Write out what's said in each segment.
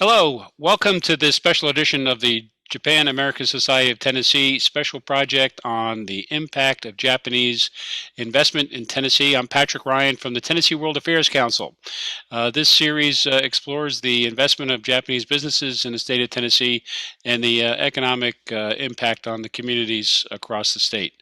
Hello, welcome to this special edition of the Japan American Society of Tennessee special project on the impact of Japanese investment in Tennessee. I'm Patrick Ryan from the Tennessee World Affairs Council. This series explores the investment of Japanese businesses in the state of Tennessee and the economic impact on the communities across the state.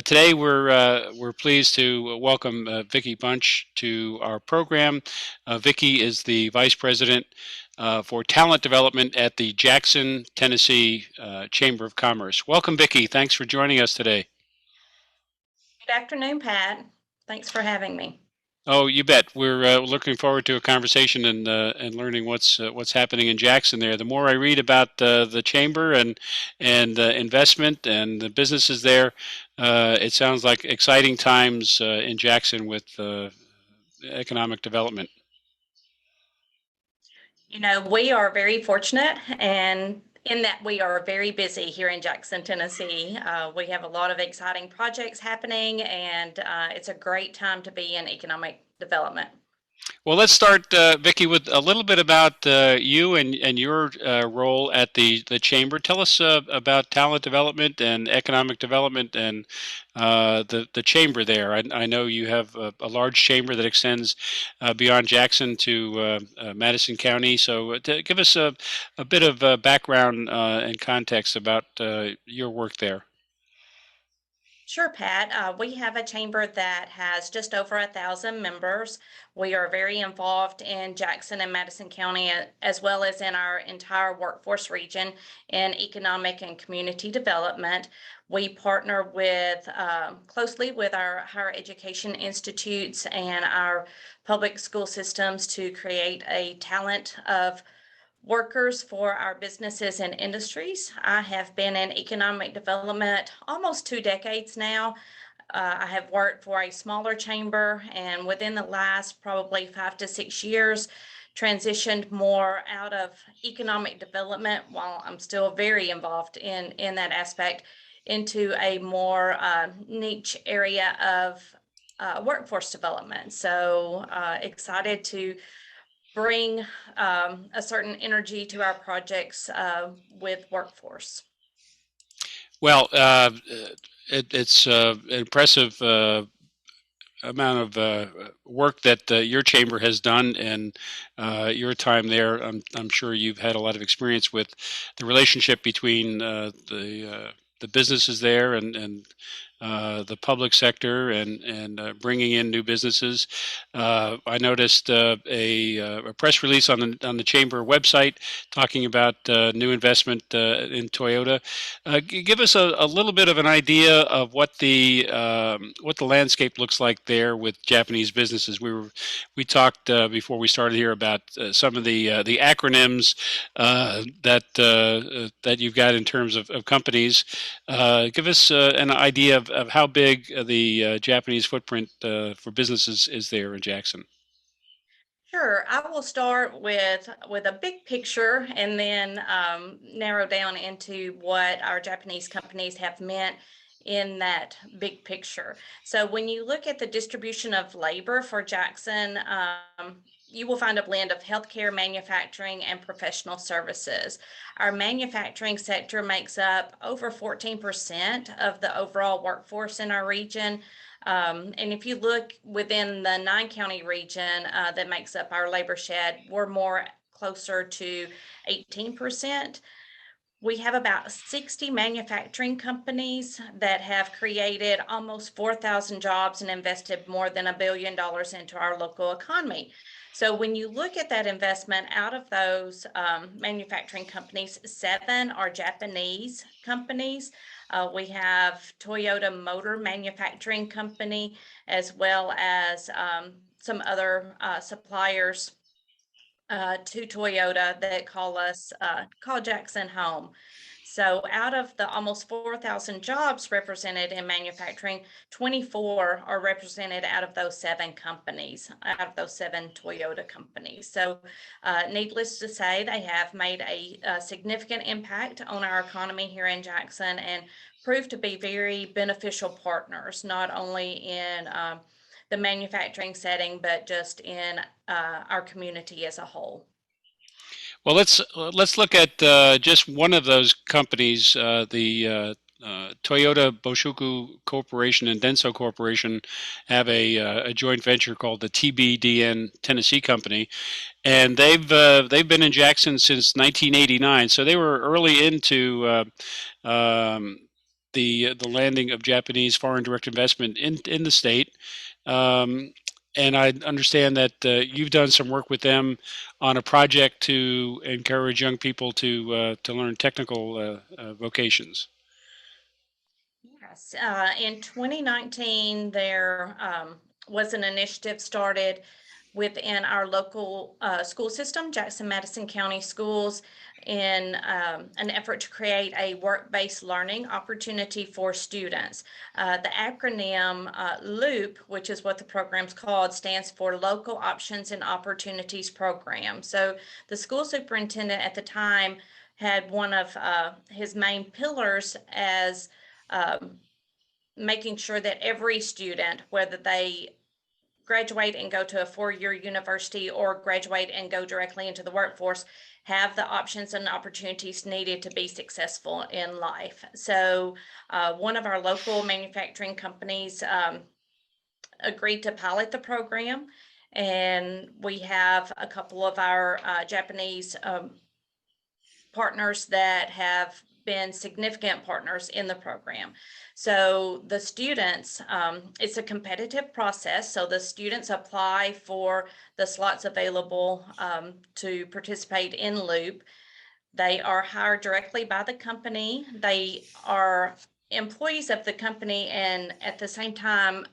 Today, we're pleased to welcome Vicki Bunch to our program. Vicki is the Vice President for Talent Development at the Jackson, Tennessee Chamber of Commerce. Welcome, Vicki. Thanks for joining us today. Good afternoon, Pat. Thanks for having me. Oh, you bet. We're looking forward to a conversation and learning what's happening in Jackson there. The more I read about the chamber and investment and the businesses there, it sounds like exciting times in Jackson with economic development. We are very fortunate and in that we are very busy here in Jackson, Tennessee. We have a lot of exciting projects happening, and it's a great time to be in economic development. Well, let's start, Vicki, with a little bit about you and your role at the chamber. Tell us about talent development and economic development and the chamber there. I know you have a large chamber that extends beyond Jackson to Madison County. So give us a bit of background and context about your work there. Sure, Pat. We have a chamber that has just over 1,000 members. We are very involved in Jackson and Madison County, as well as in our entire workforce region in economic and community development. We partner with closely with our higher education institutes and our public school systems to create a talent of workers for our businesses and industries. I have been in economic development almost 2 decades now. I have worked for a smaller chamber, and within the last probably 5 to 6 years, transitioned more out of economic development while I'm still very involved in that aspect into a more niche area of workforce development. So excited to bring a certain energy to our projects with workforce. Well, it's an impressive amount of work that your chamber has done and your time there. I'm sure you've had a lot of experience with the relationship between the businesses there and the public sector and bringing in new businesses. I noticed a press release on the chamber website talking about new investment in Toyota. Give us a little bit of an idea of what the landscape looks like there with Japanese businesses. We talked before we started here about some of the acronyms that you've got in terms of companies. Give us an idea of how big the Japanese footprint for businesses is there in Jackson. Sure, I will start with a big picture and then narrow down into what our Japanese companies have meant in that big picture. So when you look at the distribution of labor for Jackson, you will find a blend of healthcare, manufacturing, and professional services. Our manufacturing sector makes up over 14% of the overall workforce in our region. And if you look within the 9 county region that makes up our labor shed, we're more closer to 18%. We have about 60 manufacturing companies that have created almost 4,000 jobs and invested more than $1 billion into our local economy. So when you look at that investment, out of those manufacturing companies, 7 are Japanese companies. We have Toyota Motor Manufacturing Company, as well as some other suppliers to Toyota that call Jackson home. So out of the almost 4,000 jobs represented in manufacturing, 24 are represented out of those 7 companies, out of those 7 Toyota companies. So needless to say, they have made a significant impact on our economy here in Jackson and proved to be very beneficial partners, not only in the manufacturing setting, but just in our community as a whole. Well, let's look at just one of those companies, the Toyota Boshoku Corporation and Denso Corporation have a joint venture called the TBDN Tennessee Company, and they've been in Jackson since 1989. So they were early into the landing of Japanese foreign direct investment in the state. Um, and I understand that you've done some work with them on a project to encourage young people to learn technical vocations. Yes, in 2019, there was an initiative started within our local school system, Jackson Madison County Schools, in an effort to create a work-based learning opportunity for students. The acronym LOOP, which is what the program's called, stands for Local Options and Opportunities Program. So the school superintendent at the time had one of his main pillars as um, making sure that every student, whether they graduate and go to a four-year university or graduate and go directly into the workforce, have the options and opportunities needed to be successful in life. So one of our local manufacturing companies agreed to pilot the program, and we have a couple of our Japanese partners that have been significant partners in the program. So the students, it's a competitive process. So the students apply for the slots available to participate in Loop. They are hired directly by the company. They are employees of the company and at the same time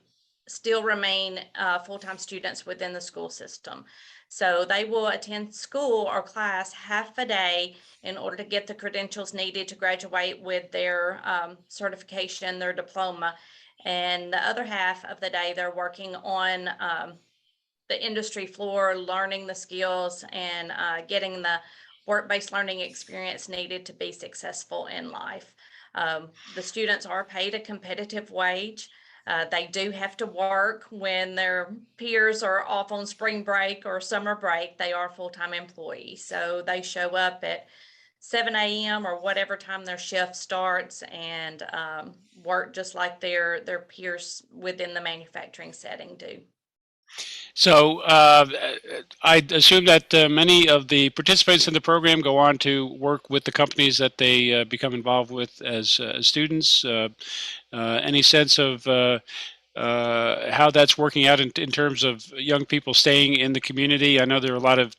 still remain full-time students within the school system. So they will attend school or class half a day in order to get the credentials needed to graduate with their certification, their diploma. And the other half of the day, they're working on the industry floor, learning the skills and getting the work-based learning experience needed to be successful in life. The students are paid a competitive wage. They do have to work when their peers are off on spring break or summer break. They are full-time employees. So they show up at 7 a.m. or whatever time their shift starts and work just like their peers within the manufacturing setting do. So I assume that many of the participants in the program go on to work with the companies that they become involved with as students. Any sense of how that's working out in terms of young people staying in the community? I know there are a lot of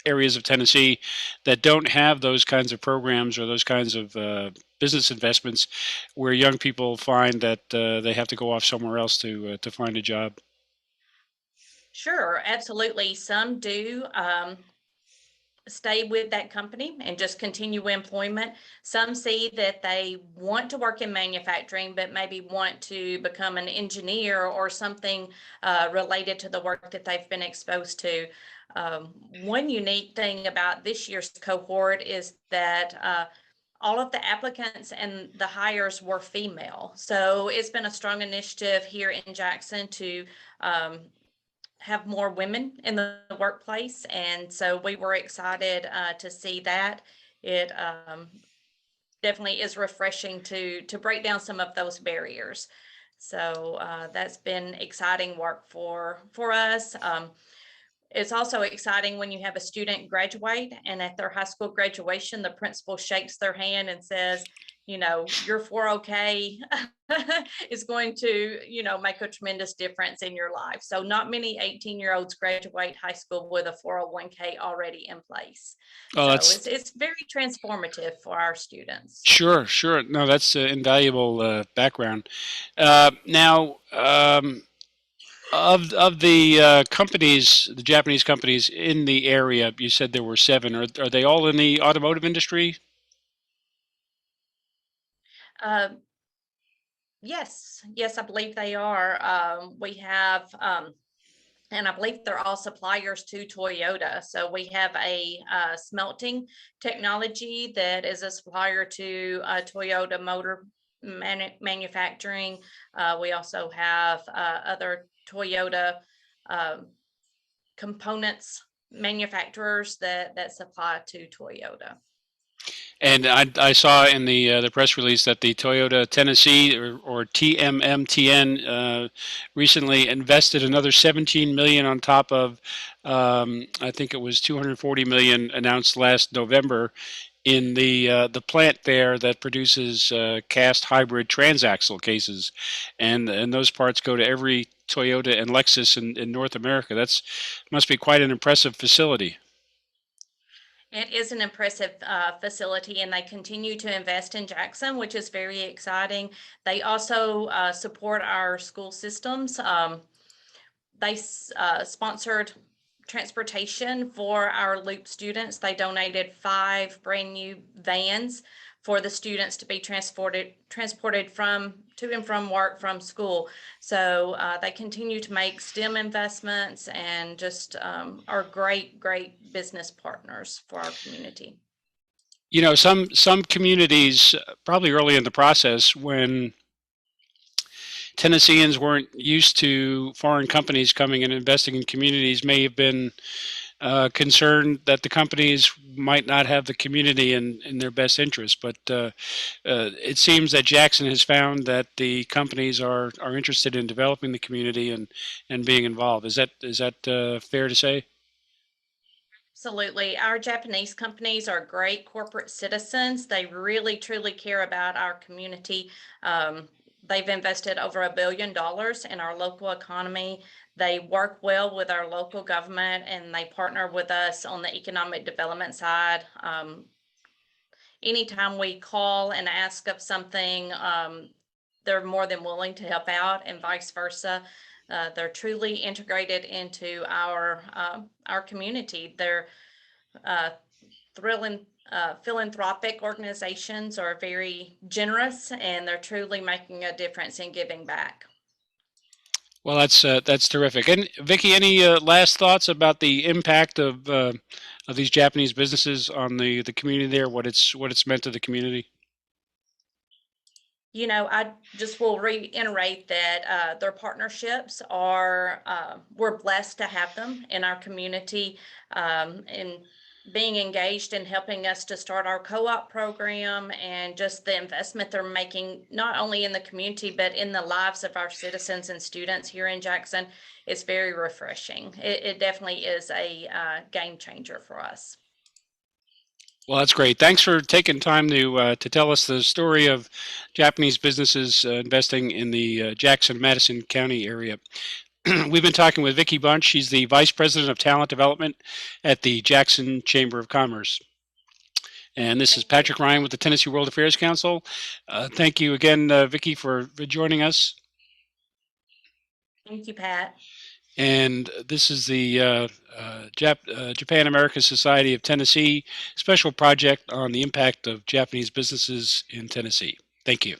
areas of Tennessee that don't have those kinds of programs or those kinds of business investments, where young people find that they have to go off somewhere else to find a job. Sure, absolutely. Some do stay with that company and just continue employment. Some see that they want to work in manufacturing, but maybe want to become an engineer or something related to the work that they've been exposed to. One unique thing about this year's cohort is that all of the applicants and the hires were female. So it's been a strong initiative here in Jackson to have more women in the workplace. And so we were excited to see that. It definitely is refreshing to break down some of those barriers. So that's been exciting work for us. It's also exciting when you have a student graduate and at their high school graduation, the principal shakes their hand and says, you know, your 401k is going to, you know, make a tremendous difference in your life. So not many 18-year-olds graduate high school with a 401k already in place. Oh, So that's it's very transformative for our students. sure, sure. No, that's invaluable background. Now, of the companies, the Japanese companies in the area, you said there were seven. Are they all in the automotive industry? Uh, yes, I believe they are. We have and I believe they're all suppliers to Toyota. So we have a smelting technology that is a supplier to Toyota Motor Manufacturing. We also have other Toyota um, components manufacturers that supply to Toyota. And I saw in the press release that the Toyota Tennessee or TMMTN recently invested another 17 million on top of I think it was 240 million announced last November in the plant there that produces cast hybrid transaxle cases, and those parts go to every Toyota and Lexus in North America. That's must be quite an impressive facility. It is an impressive facility, and they continue to invest in Jackson, which is very exciting. They also support our school systems. They sponsored transportation for our Loop students. They donated 5 brand new vans for the students to be transported from to and from work from school. So they continue to make STEM investments and just are great business partners for our community. You know, some communities probably early in the process when Tennesseans weren't used to foreign companies coming and investing in communities may have been concerned that the companies might not have the community in their best interest. But it seems that Jackson has found that the companies are interested in developing the community and being involved. Is that fair to say? Absolutely. Our Japanese companies are great corporate citizens. They really, truly care about our community. They've invested over $1 billion in our local economy. They work well with our local government, and they partner with us on the economic development side. Anytime we call and ask of something, they're more than willing to help out, and vice versa. They're truly integrated into our community. They're thrilling philanthropic organizations, are very generous, and they're truly making a difference in giving back. Well, that's terrific. And Vicki, any last thoughts about the impact of these Japanese businesses on the community there? What it's meant to the community? I just will reiterate that their partnerships are, we're blessed to have them in our community, and being engaged in helping us to start our co-op program, and just the investment they're making, not only in the community, but in the lives of our citizens and students here in Jackson. It's very refreshing. It definitely is a game changer for us. Well, that's great. Thanks for taking time to tell us the story of Japanese businesses investing in the Jackson Madison County area. We've been talking with Vicki Bunch. She's the Vice President of Talent Development at the Jackson Chamber of Commerce. And this is Thank you. Patrick Ryan with the Tennessee World Affairs Council. Thank you again, Vicki, for joining us. Thank you, Pat. And this is the Japan American Society of Tennessee special project on the impact of Japanese businesses in Tennessee. Thank you.